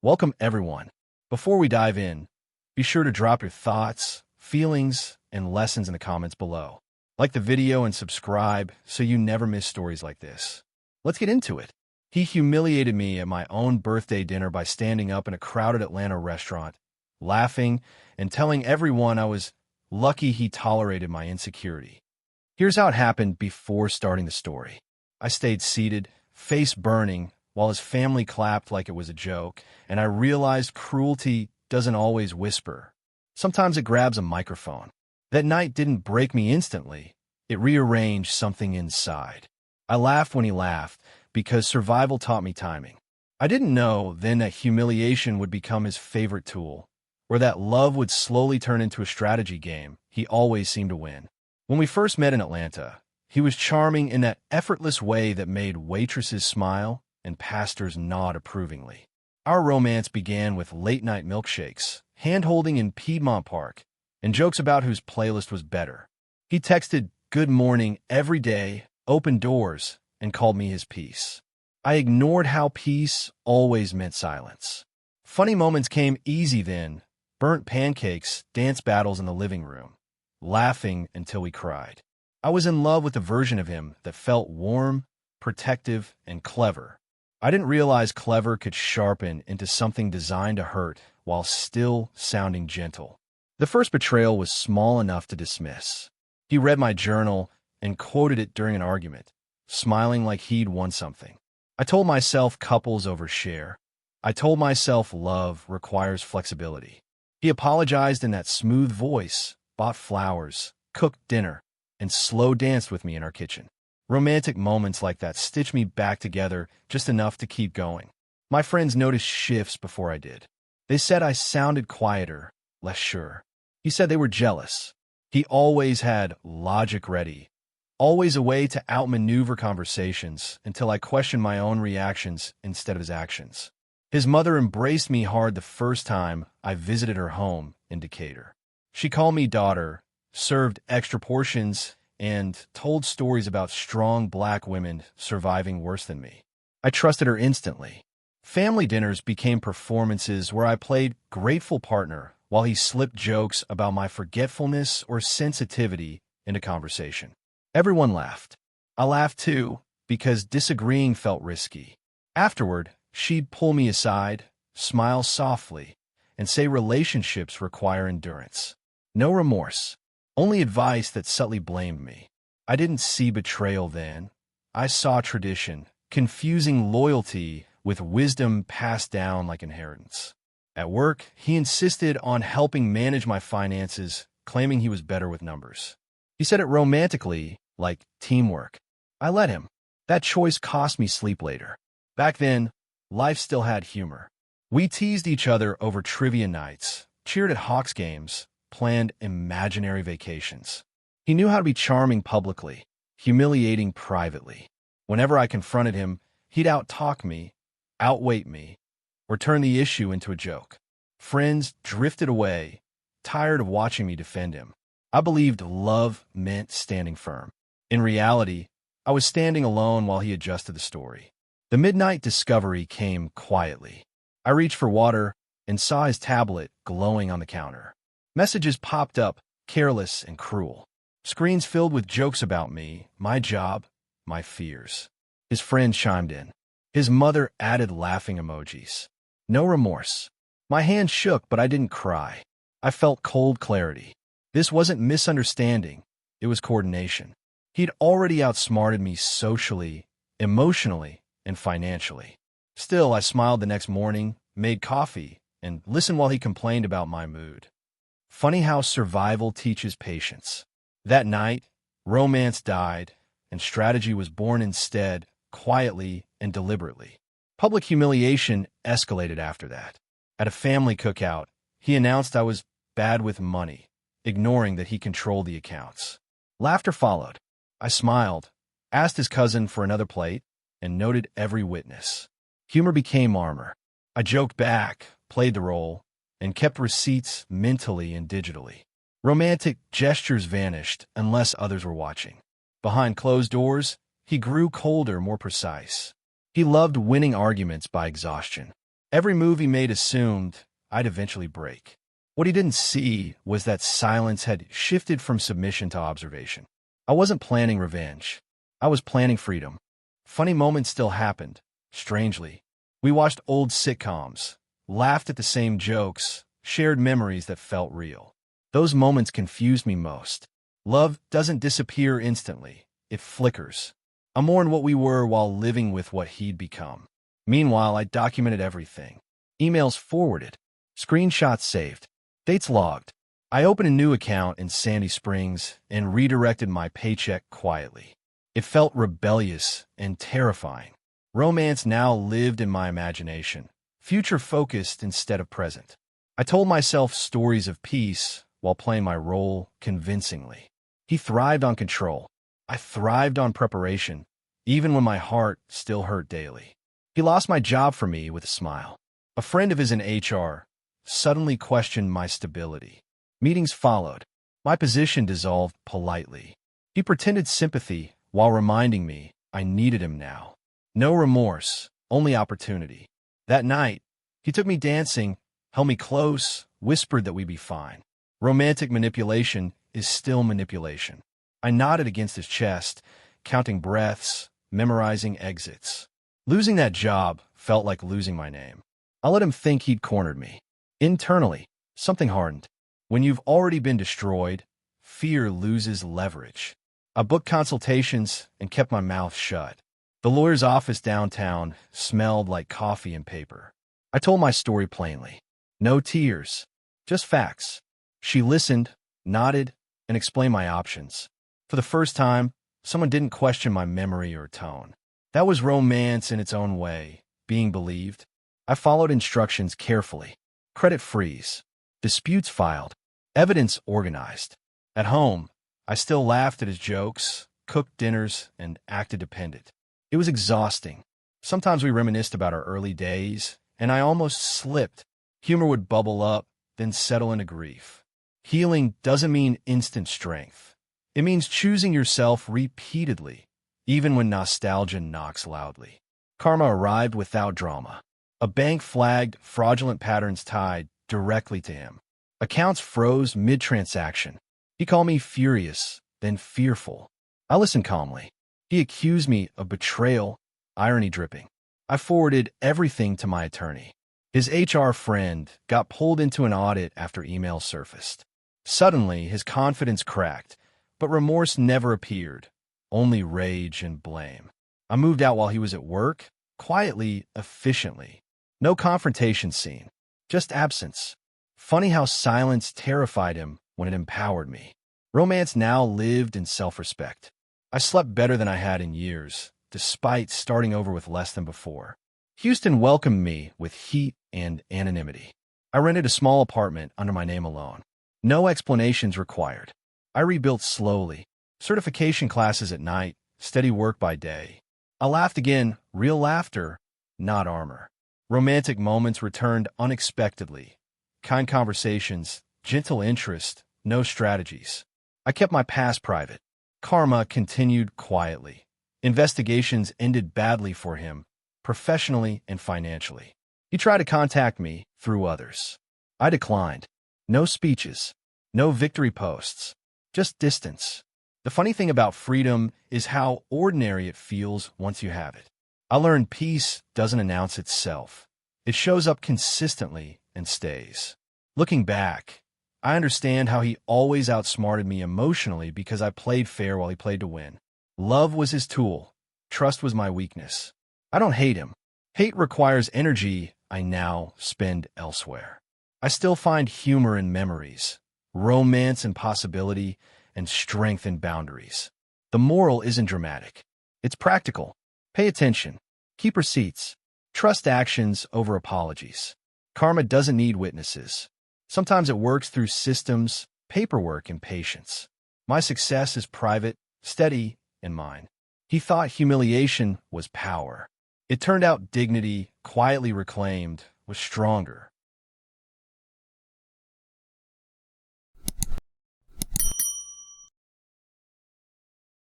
Welcome, everyone. Before we dive in, be sure to drop your thoughts, feelings, and lessons in the comments below. Like the video and subscribe so you never miss stories like this. Let's get into it. He humiliated me at my own birthday dinner by standing up in a crowded Atlanta restaurant, laughing and telling everyone I was lucky he tolerated my insecurity. Here's how it happened before starting the story. I stayed seated, face burning, while his family clapped like it was a joke, and I realized cruelty doesn't always whisper. Sometimes it grabs a microphone. That night didn't break me instantly. It rearranged something inside. I laughed when he laughed, because survival taught me timing. I didn't know then that humiliation would become his favorite tool, or that love would slowly turn into a strategy game. He always seemed to win. When we first met in Atlanta, he was charming in that effortless way that made waitresses smile and pastors nod approvingly. Our romance began with late-night milkshakes, hand-holding in Piedmont Park, and jokes about whose playlist was better. He texted good morning every day, opened doors, and called me his peace. I ignored how peace always meant silence. Funny moments came easy then, burnt pancakes, dance battles in the living room, laughing until we cried. I was in love with a version of him that felt warm, protective, and clever. I didn't realize clever could sharpen into something designed to hurt while still sounding gentle. The first betrayal was small enough to dismiss. He read my journal and quoted it during an argument, smiling like he'd won something. I told myself couples overshare. I told myself love requires flexibility. He apologized in that smooth voice, bought flowers, cooked dinner, and slow danced with me in our kitchen. Romantic moments like that stitched me back together just enough to keep going. My friends noticed shifts before I did. They said I sounded quieter, less sure. He said they were jealous. He always had logic ready, always a way to outmaneuver conversations until I questioned my own reactions instead of his actions. His mother embraced me hard the first time I visited her home in Decatur. She called me daughter, served extra portions, and told stories about strong black women surviving worse than me. I trusted her instantly. Family dinners became performances where I played grateful partner while he slipped jokes about my forgetfulness or sensitivity into conversation. Everyone laughed. I laughed too, because disagreeing felt risky. Afterward, she'd pull me aside, smile softly, and say relationships require endurance. No remorse. Only advice that subtly blamed me. I didn't see betrayal then. I saw tradition, confusing loyalty with wisdom passed down like inheritance. At work, he insisted on helping manage my finances, claiming he was better with numbers. He said it romantically, like teamwork. I let him. That choice cost me sleep later. Back then, life still had humor. We teased each other over trivia nights, cheered at Hawks games, planned imaginary vacations. He knew how to be charming publicly, humiliating privately. Whenever I confronted him, he'd out-talk me, outweight me, or turn the issue into a joke. Friends drifted away, tired of watching me defend him. I believed love meant standing firm. In reality, I was standing alone while he adjusted the story. The midnight discovery came quietly. I reached for water and saw his tablet glowing on the counter. Messages popped up, careless and cruel. Screens filled with jokes about me, my job, my fears. His friend chimed in. His mother added laughing emojis. No remorse. My hand shook, but I didn't cry. I felt cold clarity. This wasn't misunderstanding. It was coordination. He'd already outsmarted me socially, emotionally, and financially. Still, I smiled the next morning, made coffee, and listened while he complained about my mood. Funny how survival teaches patience. That night, romance died, and strategy was born instead, quietly and deliberately. Public humiliation escalated after that. At a family cookout, he announced I was bad with money, ignoring that he controlled the accounts. Laughter followed. I smiled, asked his cousin for another plate, and noted every witness. Humor became armor. I joked back, played the role, and kept receipts mentally and digitally. Romantic gestures vanished unless others were watching. Behind closed doors, he grew colder, more precise. He loved winning arguments by exhaustion. Every move he made assumed I'd eventually break. What he didn't see was that silence had shifted from submission to observation. I wasn't planning revenge. I was planning freedom. Funny moments still happened, strangely. We watched old sitcoms, laughed at the same jokes, shared memories that felt real. Those moments confused me most. Love doesn't disappear instantly. It flickers. I mourned what we were while living with what he'd become. Meanwhile, I documented everything. Emails forwarded, screenshots saved, dates logged. I opened a new account in Sandy Springs and redirected my paycheck quietly. It felt rebellious and terrifying. Romance now lived in my imagination, future-focused instead of present. I told myself stories of peace while playing my role convincingly. He thrived on control. I thrived on preparation, even when my heart still hurt daily. He lost my job for me with a smile. A friend of his in HR suddenly questioned my stability. Meetings followed. My position dissolved politely. He pretended sympathy while reminding me I needed him now. No remorse, only opportunity. That night, he took me dancing, held me close, whispered that we'd be fine. Romantic manipulation is still manipulation. I nodded against his chest, counting breaths, memorizing exits. Losing that job felt like losing my name. I let him think he'd cornered me. Internally, something hardened. When you've already been destroyed, fear loses leverage. I booked consultations and kept my mouth shut. The lawyer's office downtown smelled like coffee and paper. I told my story plainly. No tears, just facts. She listened, nodded, and explained my options. For the first time, someone didn't question my memory or tone. That was romance in its own way, being believed. I followed instructions carefully. Credit freeze. Disputes filed. Evidence organized. At home, I still laughed at his jokes, cooked dinners, and acted dependent. It was exhausting. Sometimes we reminisced about our early days, and I almost slipped. Humor would bubble up, then settle into grief. Healing doesn't mean instant strength. It means choosing yourself repeatedly, even when nostalgia knocks loudly. Karma arrived without drama. A bank flagged fraudulent patterns tied directly to him. Accounts froze mid-transaction. He called me furious, then fearful. I listened calmly. He accused me of betrayal, irony dripping. I forwarded everything to my attorney. His HR friend got pulled into an audit after emails surfaced. Suddenly, his confidence cracked, but remorse never appeared, only rage and blame. I moved out while he was at work, quietly, efficiently. No confrontation scene, just absence. Funny how silence terrified him when it empowered me. Romance now lived in self-respect. I slept better than I had in years, despite starting over with less than before. Houston welcomed me with heat and anonymity. I rented a small apartment under my name alone. No explanations required. I rebuilt slowly. Certification classes at night, steady work by day. I laughed again, real laughter, not armor. Romantic moments returned unexpectedly. Kind conversations, gentle interest, no strategies. I kept my past private. Karma continued quietly. Investigations ended badly for him, professionally and financially. He tried to contact me through others. I declined. No speeches, no victory posts, just distance. The funny thing about freedom is how ordinary it feels once you have it. I learned peace doesn't announce itself. It shows up consistently and stays. Looking back, I understand how he always outsmarted me emotionally because I played fair while he played to win. Love was his tool. Trust was my weakness. I don't hate him. Hate requires energy I now spend elsewhere. I still find humor in memories, romance in possibility, and strength in boundaries. The moral isn't dramatic. It's practical. Pay attention. Keep receipts. Trust actions over apologies. Karma doesn't need witnesses. Sometimes it works through systems, paperwork, and patience. My success is private, steady, and mine. He thought humiliation was power. It turned out dignity, quietly reclaimed, was stronger.